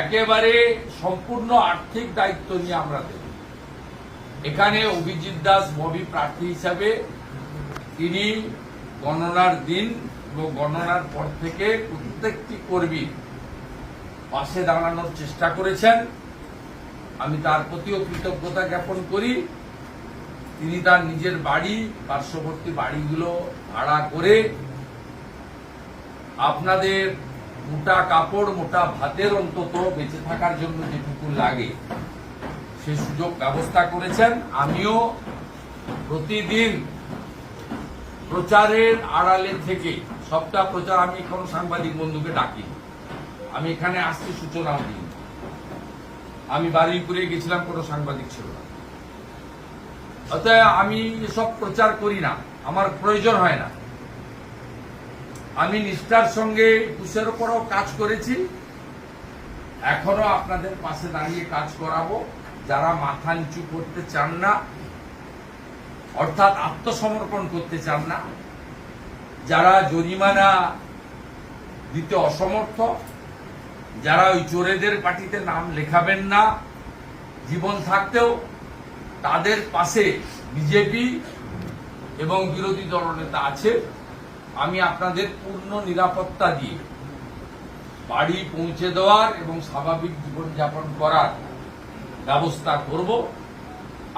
একেবারে সম্পূর্ণ আর্থিক দায়িত্ব নিয়ে আমরা দেব। এখানে অভিজিৎ দাস ববি প্রার্থী হিসাবে তিনি গণনার দিন এবং গণনার পর থেকে প্রত্যেকটি কর্মী পাশে দাঁড়ানোর চেষ্টা করেছেন। আমি তার প্রতিও কৃতজ্ঞতা জ্ঞাপন করি। তিনি তার নিজের বাড়ি, পার্শ্ববর্তী বাড়িগুলো ভাড়া করে আপনাদের মোটা কাপড়, মোটা ভাতের অন্তত বেঁচে থাকার জন্য যেটুকু লাগে সে সুযোগ ব্যবস্থা করেছেন। আমিও প্রতিদিন প্রচারের আড়ালে থেকে সবটা প্রচার, আমি কোনো সাংবাদিক বন্ধুকে ডাকি, আমি এখানে আসছি সূচনাও দিই। আমি বারুইপুরে গেছিলাম, কোনো সাংবাদিক ছিল না। অতএব আমি এসব প্রচার করি না, আমার প্রয়োজন হয় না। আমি নিষ্ঠার সঙ্গে 21-এর উপরও কাজ করেছি, এখনো আপনাদের পাশে দাঁড়িয়ে কাজ করাবো। যারা মাথা নিচু করতে চান না, অর্থাৎ আত্মসমর্পণ করতে চান না, যারা জরিমানা দিতে অসমর্থ, যারা ওই চোরেদের পার্টিতে নাম লেখাবেন না জীবন থাকতেও, তাদের পাশে বিজেপি এবং বিরোধী দলনেতা আছে। আমি আপনাদের পূর্ণ নিরাপত্তা দিয়ে বাড়ি পৌঁছে দেওয়ার এবং স্বাভাবিক জীবনযাপন করার ব্যবস্থা করব।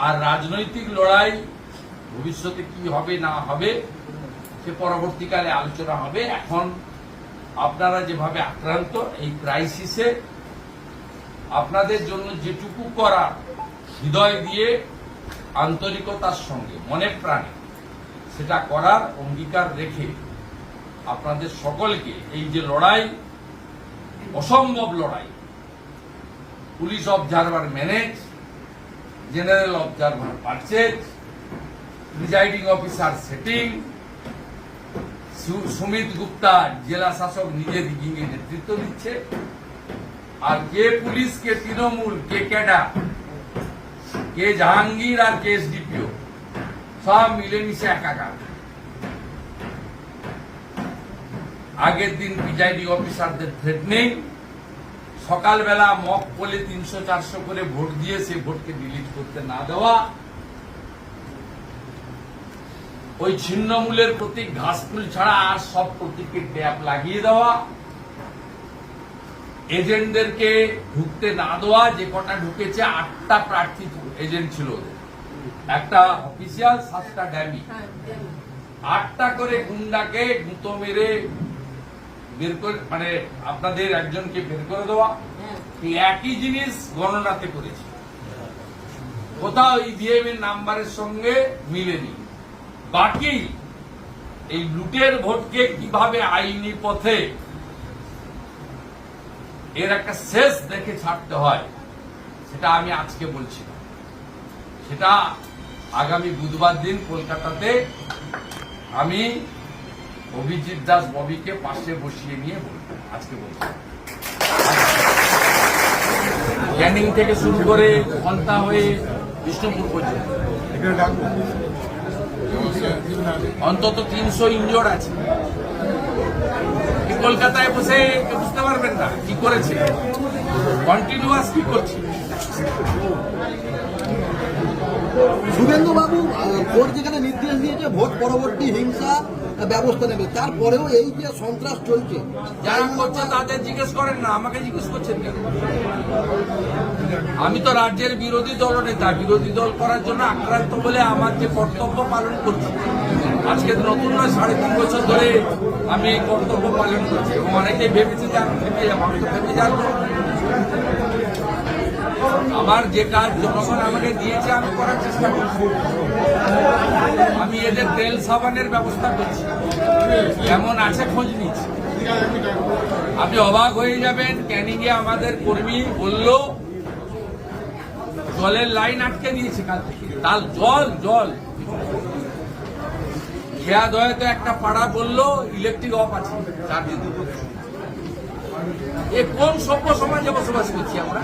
আর রাজনৈতিক লড়াই ভবিষ্যতে কি হবে না হবে সে পরবর্তীকালে আলোচনা হবে। এখন আপনারা যেভাবে আক্রান্ত, এই ক্রাইসিসে আপনাদের জন্য যেটুকু করার হৃদয় দিয়ে আন্তরিকতার সঙ্গে মনে প্রাণে সেটা করার অঙ্গীকার রেখে আপনাদের সকলকে এই যে লড়াই, অসম্ভব লড়াই, police observer manage, general observer purchase, presiding officer setting, Sumit Gupta জেলা শাসক নিজে দিকে নেতৃত্ব দিচ্ছে, আর কে পুলিশ, কে তৃণমূল, কে ক্যাডার, কে জাহাঙ্গীর আর কে এসডিপিও, সব মিলেমিশে একাকার। আগের দিন প্রিজাইডিং অফিসারদের থ্রেটনিং, সকালবেলা মক পোলে 300-400 করে ভোট দিয়ে সে ভোটকে ডিলিট করতে না দেওয়া, ওই ছিন্নমূলের প্রতীক ঘাসফুল ছাড়া আর সব প্রতীককে ট্যাপ লাগিয়ে দেওয়া, এজেন্টদেরকে ঢুকতে না দেওয়া, যে কটা ঢুকেছে 8টা প্রার্থী এজেন্ট ছিল ওদের, একটা অফিসিয়াল, 7টা ড্যামি, 8টা করে গুন্ডাকে গুঁতো মেরে বের করে, মানে আপনাদের একজনকে বের করে দেওয়া। এই একই জিনিস গণনাতে করেছে, কোথাও ইভিএম এর নাম্বারের সঙ্গে মিলেনি। বাকি এই লুটের ভোটকে কিভাবে আইনি পথে এর একটা শেষ দেখে ছাড়তে হয় সেটা আমি আজকে বলছি না, সেটা আগামী বুধবার দিন কলকাতাতে আমি অভিজিৎ দাস ববিকে পাশে বসিয়ে নিয়ে বলবো। আজকে বলবো ক্যানিং থেকে শুরু করে ফলতা হয়ে বিষ্ণুপুর পর্যন্ত অন্তত 300 ইনজোর্ড আছে। কলকাতায় বসে বুঝতে পারবেন না কি করেছে, কন্টিনিউয়াস কি করছে। শুভেন্দু বাবু, কোর্ট যেখানে নির্দেশ দিয়েছে ভোট পরবর্তী হিংসা ব্যবস্থা নেবে, তারপরেও এই যে সন্ত্রাস চলছে, যারা করছে তাদের জিজ্ঞেস করেন না, আমাকে জিজ্ঞেস করছেন কেন? আমি তো রাজ্যের বিরোধী দলনেতা, বিরোধী দল করার জন্য আক্রান্ত বলে আমার যে কর্তব্য পালন করছি, আজকে নতুন নয়, 3.5 বছর ধরে আমি এই কর্তব্য পালন করছি। এবং অনেকেই ভেবেছে যে আমি ভেবে যাবো, আমি তো ভেবে যাবো। আমার যে কাজ জনগণ আমাকে দিয়েছে আমি করার চেষ্টা করছি। আমি এদের তেল সাবানের ব্যবস্থা করছি, কেমন আছে খোঁজ নিচ্ছি। আপনি অবাক হয়ে যাবেন, ক্যানিংয়ে আমাদের কর্মী বলল জলের লাইন আটকে দিয়েছে কাল থেকে, তার জল খেয়া দয়াতে একটা পাড়া বললো ইলেকট্রিক অফ আছে। এ কোন সভ্য সমাজে বসবাস করছি আমরা?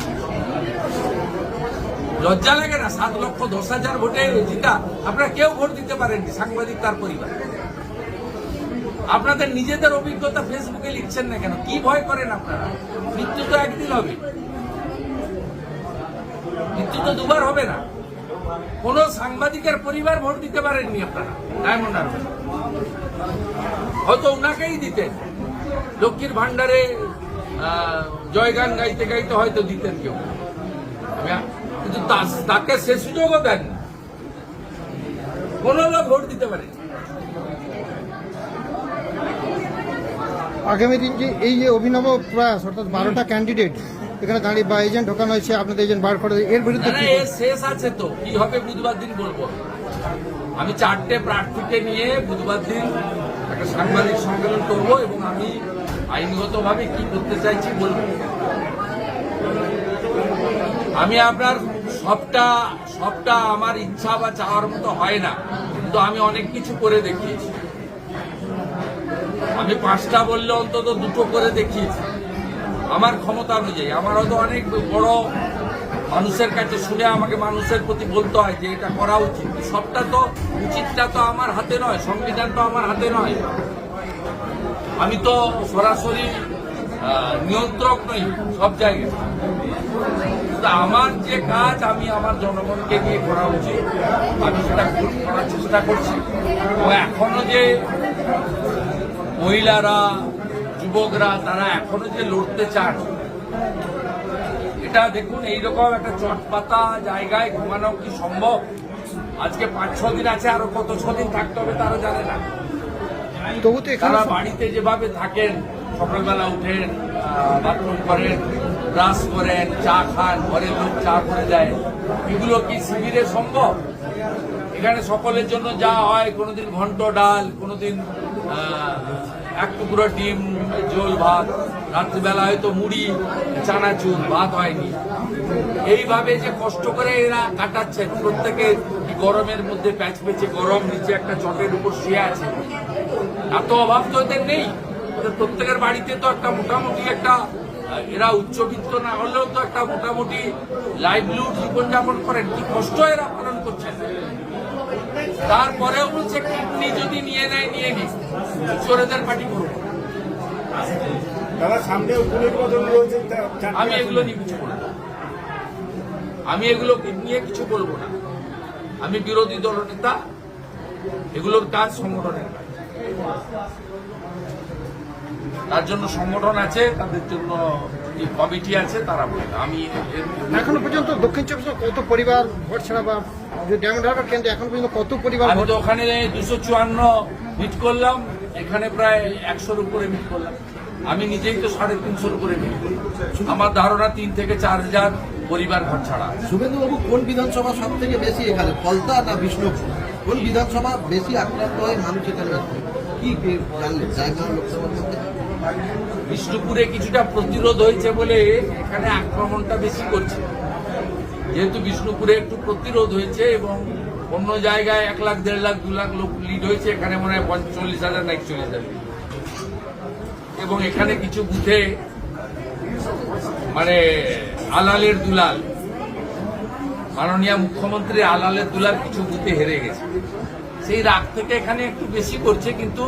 লজ্জা লাগে না? 7,10,000 ভোটে জিতা, আপনারা কেউ ভোট দিতে পারেননি, সাংবাদিক তার পরিবার। আপনাদের নিজেদের অভিজ্ঞতা ফেসবুকে লিখছেন না কেন? কি ভয় করেন আপনারা? মৃত্যু তো একদিন হবে, মৃত্যু তো দুবার হবে না। কোন সাংবাদিকের পরিবার ভোট দিতে পারেননি আপনারা ডায়মন্ড হারবার, হয়তো উনাকেই দিতেন। লক্ষ্মীর ভান্ডারে জয়গান গাইতে গাইতে হয়তো দিতেন কেউ, কিন্তু তাকে সে সুযোগও দেন। কোন লোক ভোট দিতে পারে। আগামী দিন যে এই যে অভিনব প্রয়াস, অর্থাৎ 12টা ক্যান্ডিডেট এখানে দাঁড়িয়ে বা এজেন্ট ঢোকানো হয়েছে, আপনাদের এজেন্ট বার করে, এর বিরুদ্ধে কি এর শেষ আছে তো? কি হবে বুধবার দিন বলবো। আমি 4টে প্রার্থীকে নিয়ে বুধবার দিন একটা সাংবাদিক সম্মেলন করব এবং আমি আইনগতভাবে কি করতে চাইছি বলবো। আমি আপনার সবটা আমার ইচ্ছা বা চাওয়ার মতো হয় না, কিন্তু আমি অনেক কিছু করে দেখিয়েছি। আমি 5টা বললে অন্তত 2টো করে দেখিয়েছি আমার ক্ষমতা অনুযায়ী। আমার হয়তো অনেক বড় মানুষের কাছে শুনে আমাকে মানুষের প্রতি বলতে হয় যে এটা করা উচিত। সবটা তো উচিতটা তো আমার হাতে নয়, সংবিধান তো আমার হাতে নয়। আমি তো সরাসরি নিয়ন্ত্রক নই সব জায়গায়। আমার যে কাজ আমি আমার জনগণকে নিয়ে করা উচিত, আমি সেটা করার চেষ্টা করছি। ও এখনো যে মহিলারা, যুবকরা তারা এখনো যে লড়তে চান, এটা দেখুন। এইরকম একটা চটপাতা জায়গায় ঘুমানো কি সম্ভব? আজকে 5-6 দিন আছে, আরো কত 6 দিন থাকতে হবে তারা জানে না। তবু তো এখানে তারা বাড়িতে যেভাবে থাকেন, সকালবেলা উঠেন, বাথরুম করেন, ব্রাশ করেন, চা খান, ঘরের লোক চা করে দেয়, এগুলো কি শিবিরে সম্ভব? এখানে সকলের জন্য যা হয়, কোনোদিন ঘন্ট ডাল, কোনোদিন এক টুকরো ডিম ঝোল ভাত, রাত্রিবেলা হয়তো মুড়ি চানাচুর, ভাত হয়নি। এইভাবে যে কষ্ট করে এরা কাটাচ্ছেন, প্রত্যেকে গরমের মধ্যে প্যাচ পেঁচে গরম, নিচে একটা চটের উপর শুয়ে আছে। এত অভাব তো এদের নেই। প্রত্যেকের বাড়িতে তো একটা মোটামুটি একটা, এরা উচ্চবিত্ত না হলেও তো একটা মোটামুটি লাইভলিহুড জীবনযাপন করেন। কি কষ্ট এরা পালন করছেন। তারপরেও বলছে কিডনি যদি নিয়ে নেয় নিয়ে নিস, চোরেদের পার্টি করবো। দাদা সামনে উপনির্বাচন রয়েছে, আমি এগুলো নিয়ে কিছু বলবো না। আমি এগুলো নিয়ে কিছু বলবো না। আমি বিরোধী দলনেতা, এগুলোর কাজ সংগঠনের কাজ। তার জন্য সংগঠন আছে, তাদের জন্য কমিটি আছে, তারা বলবে। আমি এখনো পর্যন্ত দক্ষিণ চব্বিশ কত পরিবার ভোট ছাড়া বা ডায়মন্ড হারবার কেন্দ্রে এখন পর্যন্ত কত পরিবার আমি ভোট? তো ওখানে 254 মিট করলাম, এখানে প্রায় 100-র উপরে মিট করলাম। আমি নিজেই তো 350-র উপরে মিট করি। আমার ধারণা 3 থেকে 4 হাজার পরিবার ঘর ছাড়া আছে। শুভেন্দুবাবু, কোন বিধানসভা সব থেকে বেশি এখানে, ফলতা না বিষ্ণুপুর? কোন বিধানসভা বেশি আক্রান্ত হয় মানুষ এখানে আসবে? কি জানলেন রায়গঞ্জ লোকসভার মধ্যে? বিষ্ণুপুরে কিছুটা প্রতিরোধ হয়েছে বলে এখানে আক্রমণটা বেশি করছে। যেহেতু বিষ্ণুপুরে একটু প্রতিরোধ হয়েছে এবং অন্য জায়গায় 1 লাখ, 1.5 লাখ, 2 লাখ লোক লিড হয়েছে, এখানে মনে হয় 40,000 না 41,000। এবং এখানে কিছু বুথে মানে আলালের দুলাল, মাননীয় মুখ্যমন্ত্রী আলালের দুলাল কিছু বুথে হেরে গেছে। সেই রাগ থেকে এখানে একটু বেশি করছে, কিন্তু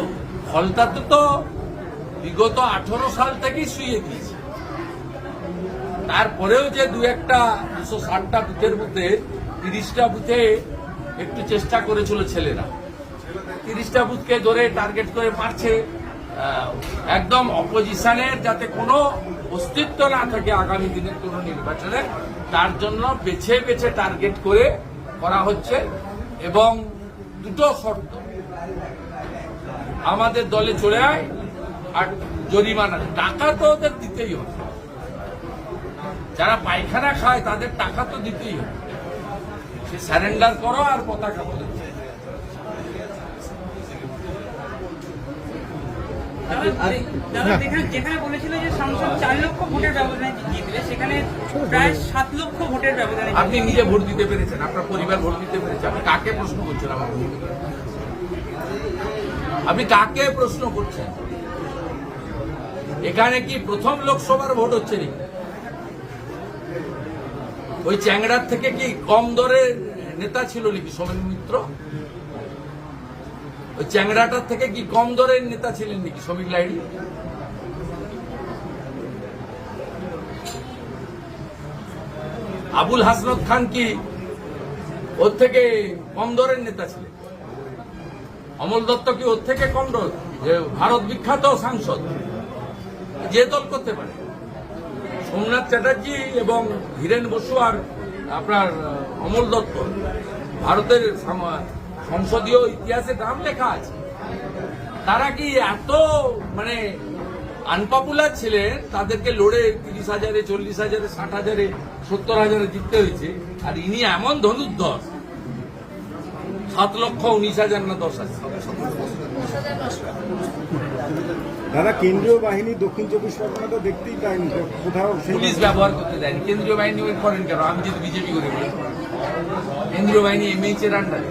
ফলতাতে তো বিগত 18 সাল থেকেই শুয়ে দিয়েছে। তারপরেও যে 260টা বুথের মধ্যে 30টা বুথে একটু চেষ্টা করেছিল ছেলেরা, 30টা বুথকে ধরে টার্গেট করে মারছে। একদম অপোজিশনের যাতে কোনো অস্তিত্ব না থাকে আগামী দিনের কোনো নির্বাচনে, তার জন্য বেছে বেছে টার্গেট করে করা হচ্ছে। এবং 2টো শর্ত, আমাদের দলে চলে আয় আর জরিমানা, টাকা তো ওদের দিতেই হবে। যারা পায়খানা খায় তাদের টাকা তো দিতেই হবে। সে স্যারেন্ডার করো আর পতাকা বলে। যেখানে বলেছিল যে সংসদ 4 লক্ষ ভোটের ব্যবধানে জিতবে, সেখানে প্রায় 7 লক্ষ ভোটের ব্যবধানে। আপনি নিজে ভোট দিতে পেরেছেন, আপনার পরিবার ভোট দিতে পেরেছে, আপনি কাকে প্রশ্ন করছেন? আপনি কাকে প্রশ্ন করছেন? এখানে কি প্রথম লোকসভার ভোট হচ্ছে নাকি? ওই চ্যাংড়ার থেকে কি কম দরের নেতা ছিল নাকি সোমেন মিত্র? ওই চ্যাংড়াটার থেকে কি কম দরের নেতা ছিলেন নাকি শ্রমিক লাইড়ি? আবুল হাসনাত খান কি ওর থেকে কম দরের নেতা ছিলেন? অমল দত্ত কি ওর থেকে কম দর? যে ভারত বিখ্যাত সাংসদ, যে দল করতে পারে। সোমনাথ চ্যাটার্জি এবং হীরেন বসু আর আপনার অমল দত্ত ভারতের সংসদীয় ইতিহাসে নাম লেখা আছে। তারা কি এত মানে আনপপুলার ছিলেন, তাদেরকে লড়ে 30,000-এ, 40,000-এ, 60,000-এ, 70,000-এ জিততে হয়েছে, আর ইনি এমন ধনুর্ধর 7,19,000 না 10,000। দাদা, কেন্দ্রীয় বাহিনী দক্ষিণ 24 পরগনা তো দেখতেই পাইনি কোথাও। পুলিশ ব্যবহার করতে দেয়নি। কেন্দ্রীয় বাহিনী ওই করেন কেন? আমি যদি বিজেপি করে বলি, কেন্দ্রীয় বাহিনী এমএইচ এর আন্ডারে।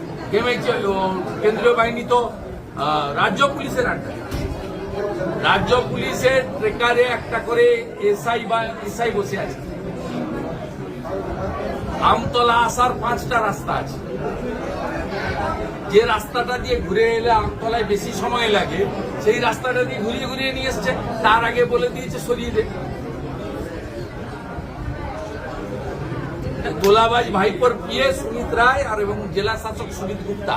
কেন্দ্রীয় বাহিনী তো রাজ্য পুলিশের আন্ডারে। রাজ্য পুলিশের ট্রেকারে একটা করে এসআই বসে আছে। আমতলা আসার 5টা রাস্তা আছে। যে রাস্তাটা দিয়ে ঘুরে এলে আমতলায় বেশি সময় লাগে, সেই রাস্তাটা দিয়ে ঘুরিয়ে ঘুরিয়ে নিয়ে এসছে। তার আগে বলে দিয়েছে সরিয়ে দে। গোলাবাজ ভাইপোর পিএ সুমিত রায় আর এবং জেলা শাসক সুমিত গুপ্তা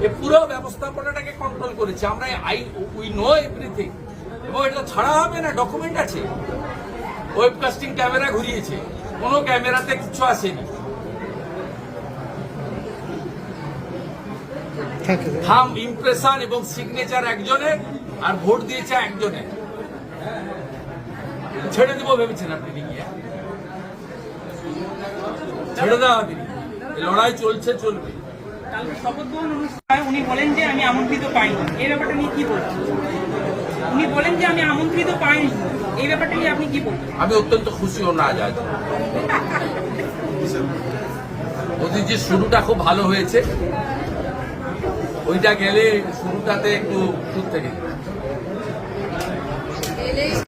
এ পুরো ব্যবস্থাপনাটাকে কন্ট্রোল করেছে। আমরা উই নো এভরিথিং, এবং এটা ছাড়া হবে না, ডকুমেন্ট আছে। ওয়েবকাস্টিং ক্যামেরা ঘুরিয়েছে, কোনো ক্যামেরাতে কিছু আসেনি। থাম ইমপ্রেশন এবং সিগনেচার একজনের, আর ভোট দিয়েছে একজনের। ছেড়ে দিব ভেবেছেন আপনি গিয়ে? ছেড়ে দেওয়া তিনি, লড়াই চলছে, চলবে। কালকে শপথ গ্রহণ অনুষ্ঠানে উনি বলেন যে আমি আমন্ত্রিত পাইনি। এই ব্যাপারটা নিয়ে কি বলছেন? উনি বলেন যে আমি আমন্ত্রিত পাইনি, এই ব্যাপারটা নিয়ে আপনি কি বলছেন? আমি অত্যন্ত খুশি ও না যায়। ওদের যে শুরুটা খুব ভালো হয়েছে, ওইটা গেলে শুরুটাতে একটু দূর থেকে